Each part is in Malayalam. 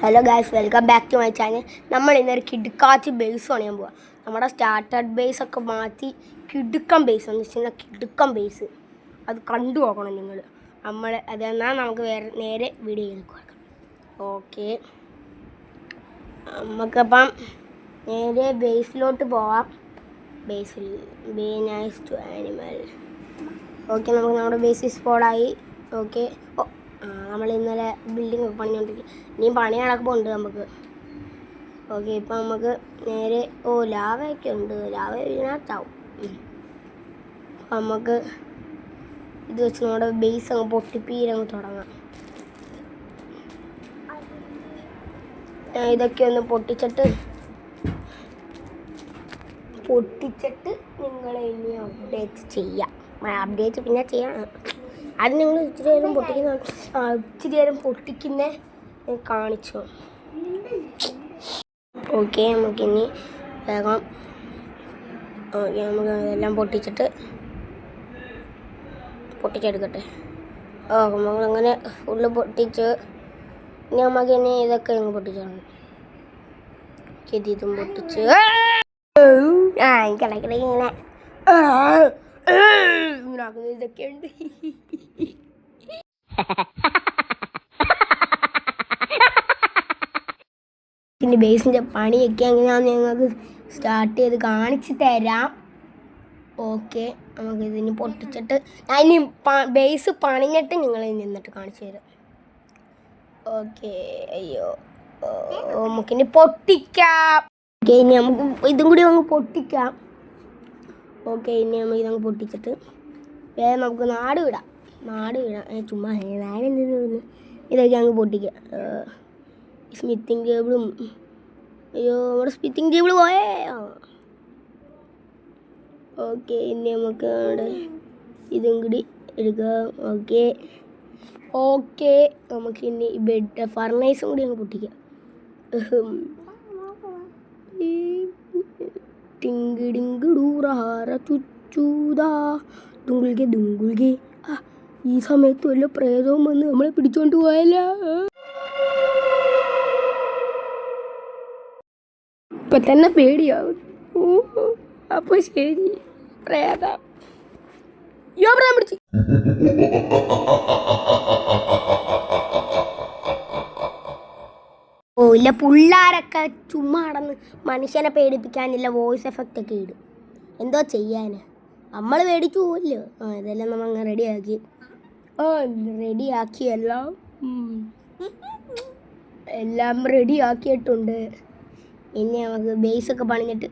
Hello guys, welcome back to my channel. നമ്മൾ ഇന്നൊരു കിടുക്കാച്ചി ബേസ് പണിയാൻ പോവാം. നമ്മുടെ സ്റ്റാർട്ടഡ് ബേസ് ഒക്കെ മാറ്റി കിടുക്കം ബേസ് എന്ന് വെച്ചാൽ കിടുക്കം ബേസ് അത് കണ്ടു നോക്കണം നിങ്ങൾ. അതെന്നാൽ നമുക്ക് നേരെ വീഡിയോയിലേക്ക് കൊടുക്കാം. ഓക്കെ, നമുക്കപ്പം നേരെ ബേസിലോട്ട് പോവാം. Basil be nice to animal. Okay, നമുക്ക് നമ്മുടെ ബേസ് സ്പോട്ടായി. ഓക്കെ, നമ്മൾ ഇന്നലെ ബിൽഡിംഗ് ഒക്കെ പണിഞ്ഞുകൊണ്ടിരിക്കും. ഇനിയും പണി നടക്കുമ്പോൾ നമുക്ക്. ഓക്കെ, ഇപ്പം നമുക്ക് നേരെ ലാവയൊക്കെ ഉണ്ട്. ലാവ ഇതിനകത്താവും. അപ്പം നമുക്ക് ഇത് വെച്ച് നമ്മുടെ ബേസ് അങ്ങ് പൊട്ടിപ്പീരങ്ങ് തുടങ്ങാം. ഇതൊക്കെ ഒന്ന് പൊട്ടിച്ചിട്ട് നിങ്ങളെ ഇനി അപ്ഡേറ്റ് ചെയ്യാം. അപ്ഡേറ്റ് പിന്നെ ചെയ്യാം. അത് നിങ്ങൾ ഇച്ചിരി നേരം പൊട്ടിക്കുന്ന കാണിച്ചു. ഓക്കെ, നമുക്കിനി വേഗം നമുക്ക് ഇതെല്ലാം പൊട്ടിച്ചെടുക്കട്ടെ. നമ്മളങ്ങനെ ഫുള്ള് പൊട്ടിച്ച് ഇനി നമുക്കിനി ഇതൊക്കെ അങ്ങ് പൊട്ടിച്ചാണ്. ഇതും പൊട്ടിച്ച് ഇങ്ങനെ ഇതൊക്കെ ഉണ്ട്. പിന്നെ ബേസിൻ്റെ പണിയൊക്കെ എങ്ങനെയാണെന്ന് ഞങ്ങൾക്ക് സ്റ്റാർട്ട് ചെയ്ത് കാണിച്ച് തരാം. ഓക്കെ, നമുക്ക് ഇതിന് പൊട്ടിച്ചിട്ട് ഇനി ബേസ് പണിഞ്ഞിട്ട് നിങ്ങൾ നിന്നിട്ട് കാണിച്ചു തരാം. ഓക്കെ, അയ്യോ, നമുക്കിനി പൊട്ടിക്കാം. ഓക്കെ, ഇനി നമുക്ക് ഇതും കൂടി അങ്ങ് പൊട്ടിക്കാം. ഓക്കെ, ഇനി നമുക്ക് ഇതങ്ങ് പൊട്ടിച്ചിട്ട് വേറെ നമുക്ക് നാട് വിടാം. ചുമ്മാ ഞാനെന്തിനു ഇതൊക്കെ അങ്ങ് പൊട്ടിക്കാം. സ്മിത്തിങ് ടേബിളും, അയ്യോ നമ്മുടെ സ്മിത്തിങ് ടേബിൾ പോയേ. ഓക്കെ, ഇനി നമുക്ക് അവിടെ ഇതും കൂടി എടുക്കാം. ഓക്കെ, നമുക്കിനി ബെഡ് ഫർണൈസും കൂടി അങ്ങ് പൊട്ടിക്കാം. ദുങ്കുൽകെ ഈ സമയത്ത് വല്ല പ്രേതവും വന്ന് നമ്മളെ പിടിച്ചോണ്ട് പോയല്ല. ഇപ്പൊ തന്നെ പേടിയാവും. അപ്പൊ ശരി, പ്രേതം പിടിച്ചു. ഇല്ല, പിള്ളേരൊക്കെ ചുമ്മാ നടന്ന് മനുഷ്യനെ പേടിപ്പിക്കാനില്ല വോയിസ് എഫക്റ്റ് ഒക്കെ ഇടും. എന്തോ ചെയ്യാൻ, നമ്മൾ പേടിച്ചു പോവല്ലോ. ഇതെല്ലാം നമ്മൾ അങ്ങ് റെഡിയാക്കി എല്ലാം റെഡിയാക്കിയിട്ടുണ്ട്. ഇനി നമുക്ക് ബേസൊക്കെ പണിഞ്ഞിട്ട്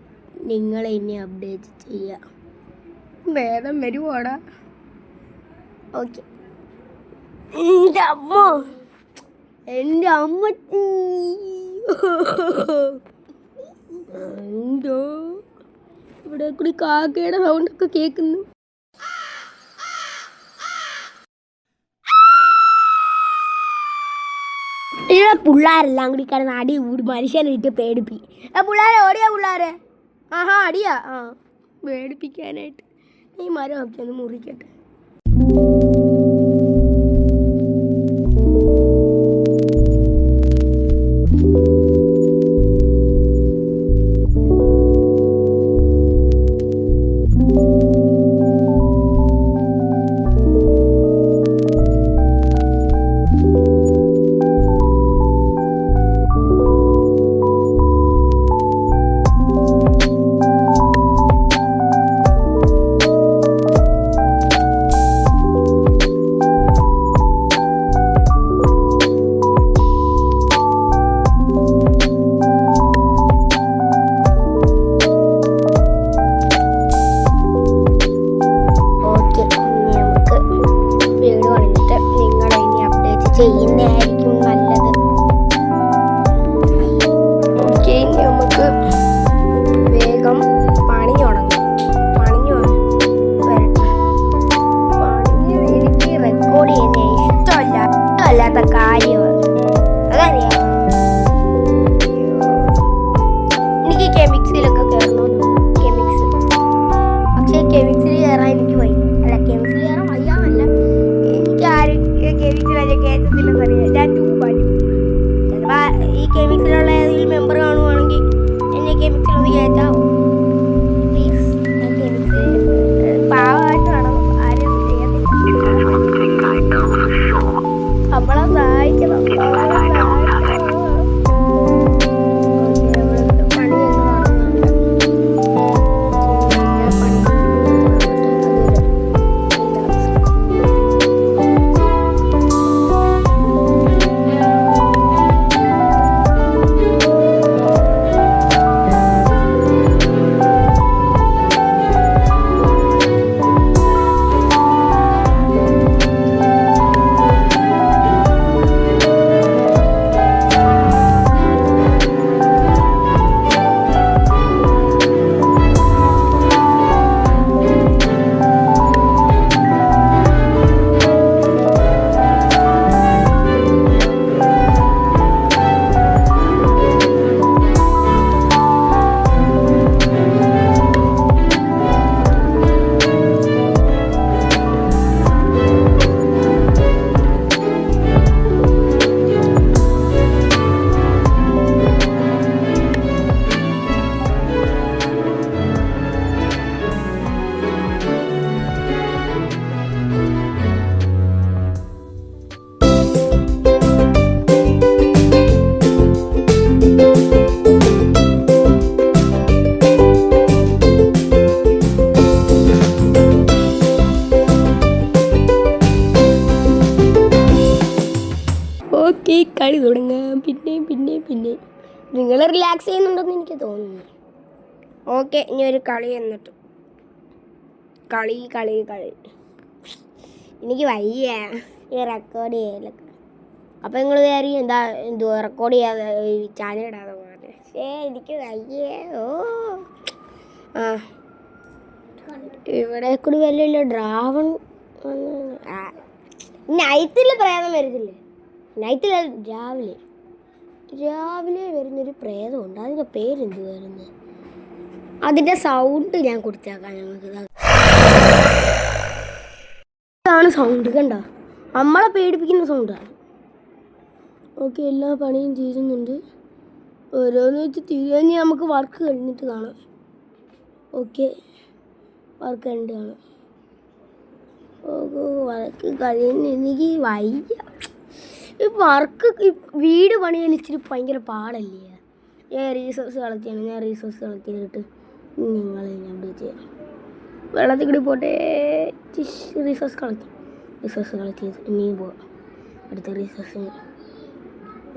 നിങ്ങളെ ഇനി അപ്ഡേറ്റ് ചെയ്യാം. വേദം വരുവാടാ. ഓക്കെ, എൻ്റെ അമ്മച്ചി എന്തോ ഇവിടെ കൂടി കാക്കയുടെ സൗണ്ടൊക്കെ കേൾക്കുന്നു. ഇവിടെ പിള്ളേരെല്ലാം കൂടി കിടന്ന് അടി കൂടി മനുഷ്യനിട്ട് പിള്ളേരെ ഓടിയാ പിള്ളേരെ. അടിയാ പേടിപ്പിക്കാനായിട്ട്. ഈ മരമൊക്കെ ഒന്ന് മുറിക്കട്ടെ. ഈ കെമിക്സിലുള്ള ഏതെങ്കിലും മെമ്പർ കാണുവാണെങ്കിൽ എന്നെ കെമിക്സിൽ ഒന്ന് കയറ്റാവോ പ്ലീസ്? ഞാൻ കെമിക്സിൽ പാവമായിട്ട് വേണം, ആരും ചെയ്യത്തില്ല. നമ്മളെ സഹായിക്കണം. ഓക്കെ, കളി തുടങ്ങാം. പിന്നെ നിങ്ങൾ റിലാക്സ് ചെയ്യുന്നുണ്ടെന്ന് എനിക്ക് തോന്നുന്നു. ഓക്കെ, ഇനി ഒരു കളി എന്നിട്ട് കളി എനിക്ക് വയ്യ ഈ റെക്കോർഡ് ചെയ്യലൊക്കെ. അപ്പം നിങ്ങൾ വിചാരിക്കും എന്തുവാ റെക്കോർഡ് ചെയ്യാതെ ചാനൽ ഇടാതെ പോകാൻ. എനിക്ക് വയ്യ. ഇവിടെ കൂടി വല്ല ഡ്രാവൺ നൈറ്റിൽ പ്രേതം വരുന്നില്ലേ? നൈറ്റിൽ രാവിലെ വരുന്നൊരു പ്രേതമുണ്ട്. അതിൻ്റെ പേരെന്ത് വരുന്നത്? അതിൻ്റെ സൗണ്ട് ഞാൻ കൊടുത്തേക്കാം ഞങ്ങൾക്ക്. ഇതാണ് സൗണ്ട്, കണ്ടോ? നമ്മളെ പേടിപ്പിക്കുന്ന സൗണ്ടാണ്. ഓക്കെ, എല്ലാ പണിയും തീരുന്നുണ്ട്. ഓരോന്ന് വെച്ച് തീരുകഴിഞ്ഞ് നമുക്ക് വർക്ക് കഴിഞ്ഞിട്ട് കാണാം. ഓക്കെ, വർക്ക് കഴിഞ്ഞിട്ട് കാണാം. ഓ, വർക്ക് കഴിഞ്ഞ് എനിക്ക് വയ്യ. ഈ വർക്ക് വീട് പണിയാൻ ഇച്ചിരി ഭയങ്കര പാടല്ലേ? ഞാൻ റീസോഴ്സ് കളക്ട് ചെയ്തിട്ട് നിങ്ങളെ ഞാൻ ചെയ്യാം. വെള്ളത്തിൽ കൂടി പോട്ടെ. റീസോഴ്സ് കളക്ട് ചെയ്ത് ഇനിയും പോവാം അടുത്ത റീസോഴ്സിന്.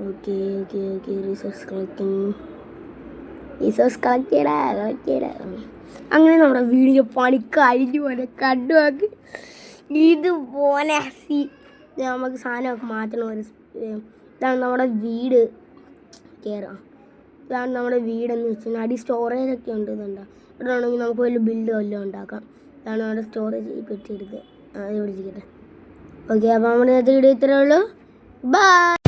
ഓക്കെ, റീസോഴ്സ് കളക്ട് ചെയ്യടാ. അങ്ങനെ നമ്മുടെ വീടിൻ്റെ പണി കഴിഞ്ഞു പോലെ കണ്ടുവാക്ക്. ഇതുപോലെ നമുക്ക് സാധനമൊക്കെ മാറ്റണം. ഇതാണ് നമ്മുടെ വീട്. ഇതാണ് നമ്മുടെ വീടെന്ന് വെച്ചാൽ അടി സ്റ്റോറേജൊക്കെ ഉണ്ട്. ഇതുണ്ടോ? ഇവിടെ ആണെങ്കിൽ നമുക്ക് വലിയ ബിൽഡ് വല്ലതും ഉണ്ടാക്കാം. ഇതാണ് നമ്മുടെ സ്റ്റോറേജ് പെട്ടി എടുക്കുക. അത് ഇവിടെ ഇരിക്കട്ടെ. ഓക്കെ, അപ്പോൾ നമ്മുടെ വീഡിയോ ഇത്രയേ ഉള്ളൂ. ബൈ.